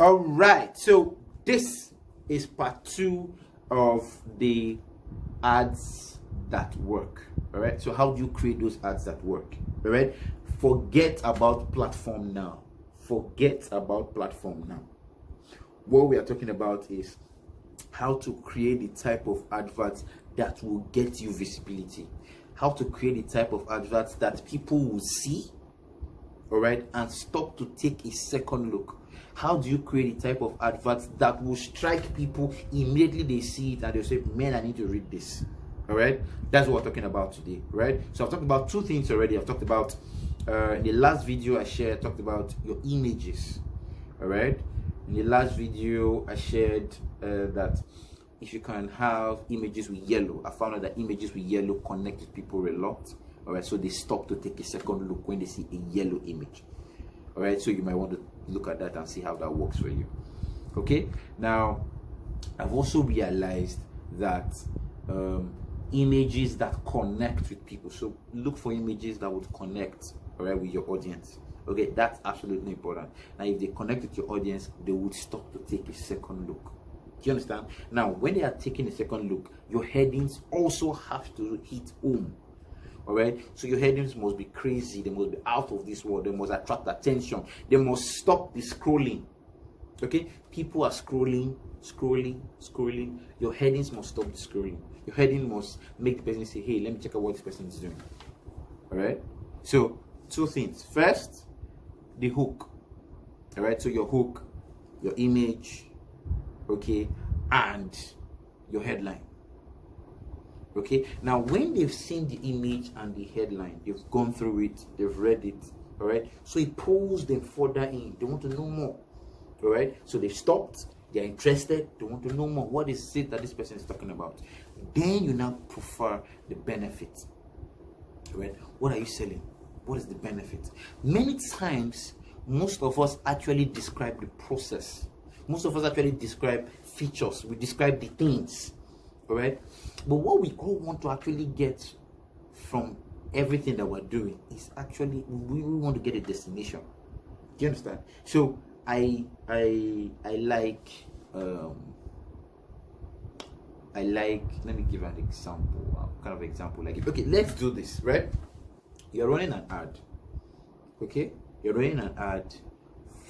All right, so this is part 2 of the ads that work. All right, so how do you create those ads that work? All right, forget about platform now. Forget about platform now. What we are talking about is how to create the type of adverts that will get you visibility, how to create the type of adverts that people will see, all right, and stop to take a second look. How do you create the type of adverts that will strike people immediately they see it and they'll say, man, I need to read this? All right, that's what we're talking about today, right? So I've talked about 2 things already. I've talked about in the last video I shared, I talked about your images. All right, in the last video I shared that if you can have images with yellow, I found out that images with yellow connected people a lot. All right, so they stop to take a second look when they see a yellow image. All right, so you might want to look at that and see how that works for you. Okay, now I've also realized that images that connect with people, so look for images that would connect, all right, with your audience. Okay, that's absolutely important. Now if they connect with your audience, they would stop to take a second look. Do you understand? Now when they are taking a second look, your headings also have to hit home. All right, so your headings must be crazy, they must be out of this world, they must attract attention, they must stop the scrolling. Okay, people are scrolling. Your headings must stop the scrolling. Your heading must make the person say, hey, let me check out what this person is doing. All right, so 2 things. First, the hook. All right, so your hook, your image, okay, and your headline. Okay, now when they've seen the image and the headline, they've gone through it, they've read it, all right, so it pulls them further in. They want to know more. All right, so they've stopped, they're interested, they want to know more. What is it that this person is talking about? Then you now prefer the benefit. All right, what are you selling? What is the benefit? Many times most of us actually describe the process. Most of us actually describe features. We describe the things. All right, but what we all want to actually get from everything that we're doing is actually we want to get a destination. Do you understand? So I like let me give an example, kind of example like, okay, let's do this, right? You're running an ad. Okay, you're running an ad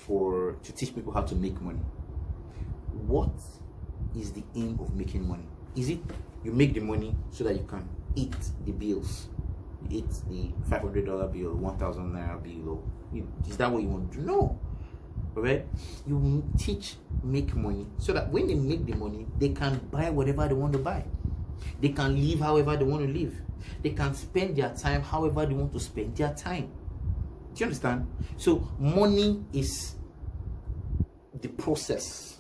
to teach people how to make money. What is the aim of making money? Is it you make the money so that you can eat the bills? You eat the $500 bill, 1,000 naira bill, or is that what you want to do? No. Alright? You teach make money so that when they make the money, they can buy whatever they want to buy. They can live however they want to live. They can spend their time however they want to spend their time. Do you understand? So money is the process.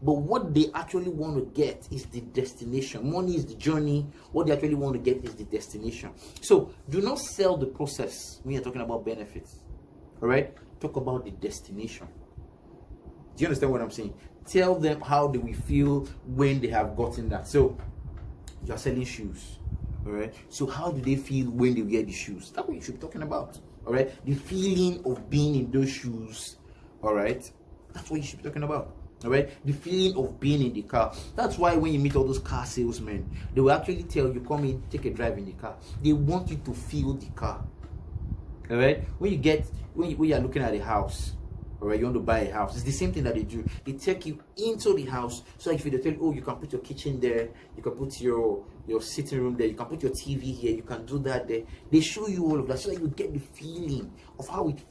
But what they actually want to get is the destination. Money is the journey. What they actually want to get is the destination. So do not sell the process when you're talking about benefits. All right? Talk about the destination. Do you understand what I'm saying? Tell them how they will feel when they have gotten that. So you're selling shoes. All right? So how do they feel when they wear the shoes? That's what you should be talking about. All right? The feeling of being in those shoes. All right? That's what you should be talking about. All right, the feeling of being in the car. That's why when you meet all those car salesmen, they will actually tell you, come in, take a drive in the car. They want you to feel the car. All right, when you are looking at a house, all right, you want to buy a house, it's the same thing that they do. They take you into the house. So if they tell you, oh, you can put your kitchen there, you can put your sitting room there, you can put your TV here, you can do that there. They show you all of that so that you get the feeling of how it,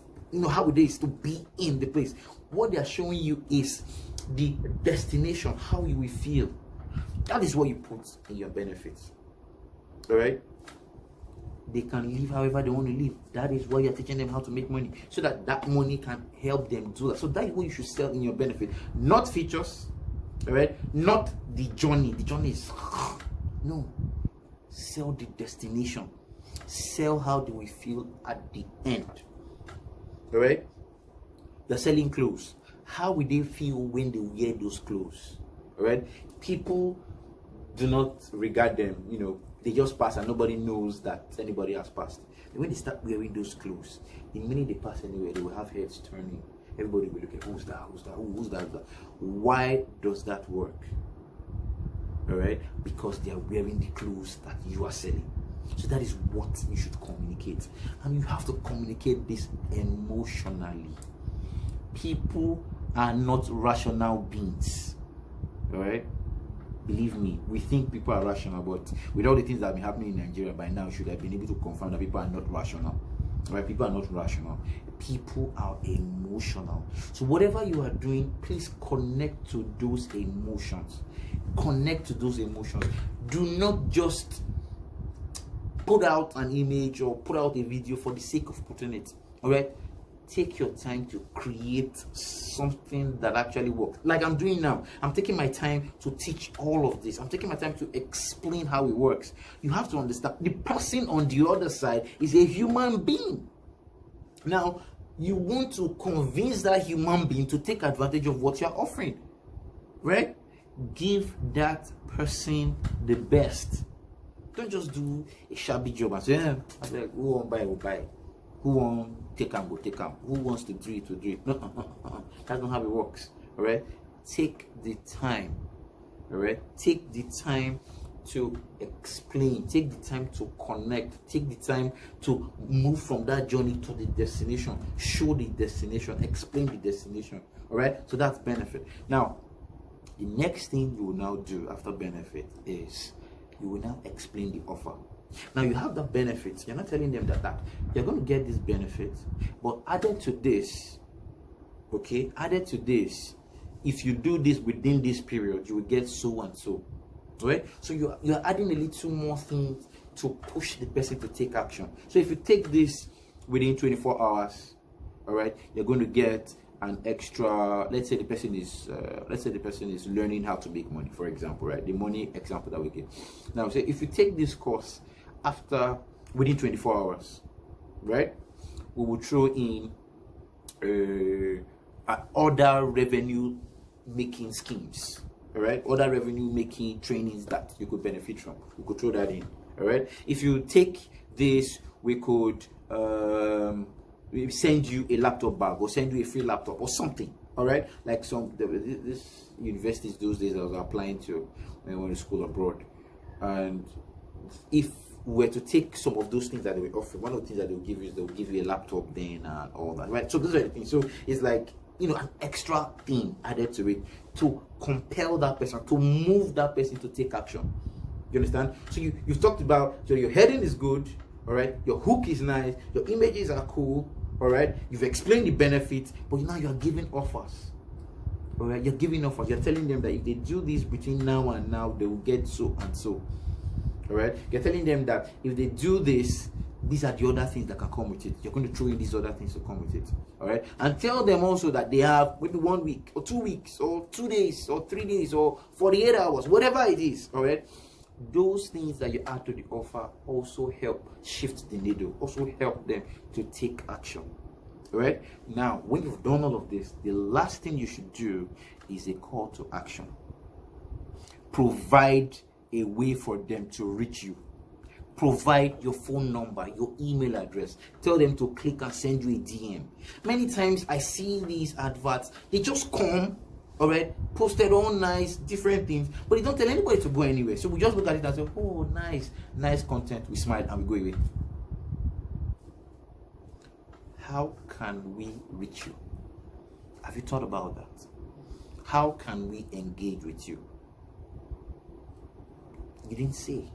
how it is to be in the place. What they are showing you is the destination, how you will feel. That is what you put in your benefits. All right, they can live however they want to live. That is why you're teaching them how to make money, so that that money can help them do that. So that is what you should sell in your benefit, not features. All right, not the journey. The journey is no. Sell the destination. Sell how they will feel at the end. All right, they're selling clothes. How will they feel when they wear those clothes? All right, people do not regard them, they just pass and nobody knows that anybody has passed. And when they start wearing those clothes, the minute they pass anywhere, they will have heads turning. Everybody will look at who's that? Who's that? Why does that work? All right, because they are wearing the clothes that you are selling. So that is what you should communicate, and you have to communicate this emotionally. People are not rational beings. All right, believe me, we think people are rational, but with all the things that have been happening in Nigeria by now, should have been able to confirm that people are not rational. All right, people are not rational. People are emotional. So whatever you are doing, please connect to those emotions. Connect to those emotions. Do not just put out an image or put out a video for the sake of putting it. All right, take your time to create something that actually works, like I'm doing now. I'm taking my time to teach all of this. I'm taking my time to explain how it works. You have to understand, the person on the other side is a human being. Now you want to convince that human being to take advantage of what you're offering, right? Give that person the best. Don't just do a shabby job and say, yeah, like, who won't buy will buy, who won't take them will take them, who wants to do it will do it. No. That's not how it works. All right, take the time. All right, take the time to explain, take the time to connect, take the time to move from that journey to the destination. Show the destination, explain the destination. All right, so that's benefit. Now the next thing you will now do after benefit is you will now explain the offer. Now you have the benefits. You're not telling them that you're going to get this benefit, but added to this, okay, added to this, if you do this within this period, you will get so and so. Right? So you're adding a little more things to push the person to take action. So if you take this within 24 hours, all right, you're going to get an extra. Let's say the person is learning how to make money, for example, right? The money example that we give. Now, say if you take this course within 24 hours, right, we will throw in other revenue making schemes. All right, other revenue making trainings that you could benefit from. We could throw that in. All right, if you take this, we could send you a laptop bag or send you a free laptop or something. All right, like this universities those days I was applying to when I went to school abroad, and if we were to take some of those things that they were offering, one of the things that they'll give you is they'll give you a laptop then and all that. Right, so those are the things. So it's like, you know, an extra thing added to it to compel that person, to move that person to take action. You understand? So you've talked about, so your heading is good, all right, your hook is nice, your images are cool, all right, you've explained the benefits, but now you're giving offers. All right, you're giving offers. You're telling them that if they do this between now and now, they will get so and so. All right, you're telling them that if they do this, these are the other things that can come with it. You're going to throw in these other things to come with it. All right, and tell them also that they have maybe 1 week or 2 weeks or 2 days or 3 days or 48 hours, whatever it is. All right, those things that you add to the offer also help shift the needle, also help them to take action. All right, now when you've done all of this, the last thing you should do is a call to action. Provide a way for them to reach you. Provide your phone number, your email address. Tell them to click and send you a DM. Many times I see these adverts, they just come, all right, posted all nice, different things, but they don't tell anybody to go anywhere. So we just look at it and say, oh, nice content. We smile and we go away. How can we reach you? Have you thought about that? How can we engage with you? You didn't say.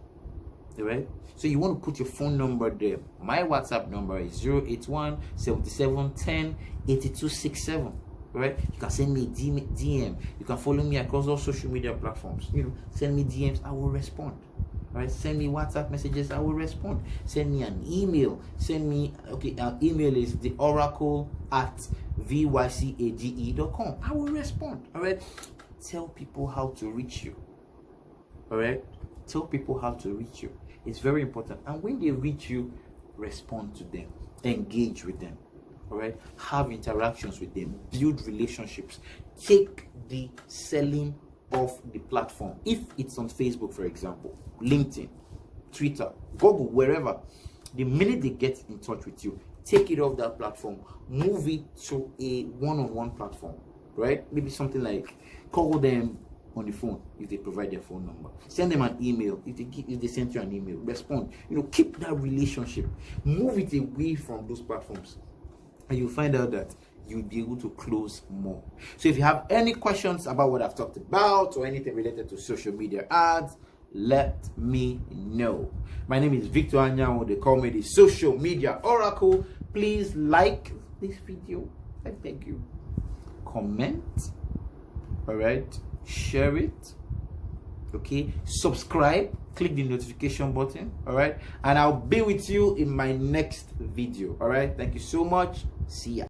Right? So you want to put your phone number there. My WhatsApp number is 081 77 10 8267. Right? You can send me a DM. You can follow me across all social media platforms. You know, send me DMs, I will respond. Right? Send me WhatsApp messages, I will respond. Send me an email. Send me, okay, our email is theoracle@vycage.com. I will respond. All right? Tell people how to reach you. All right? Tell people how to reach you. It's very important. And when they reach you, respond to them. Engage with them. All right? Have interactions with them. Build relationships. Take the selling off the platform. If it's on Facebook, for example, LinkedIn, Twitter, Google, wherever, the minute they get in touch with you, take it off that platform, move it to a one-on-one platform, right? Maybe something like call them on the phone if they provide their phone number, send them an email if they send you an email, respond. Keep that relationship, move it away from those platforms, and you'll find out that you'll be able to close more. So if you have any questions about what I've talked about or anything related to social media ads, let me know. My name is Victor Anyanwu. They call me the social media oracle. Please like this video, I beg you. Comment, all right, share it, okay, subscribe, click the notification button, all right, and I'll be with you in my next video. All right, thank you so much. See ya.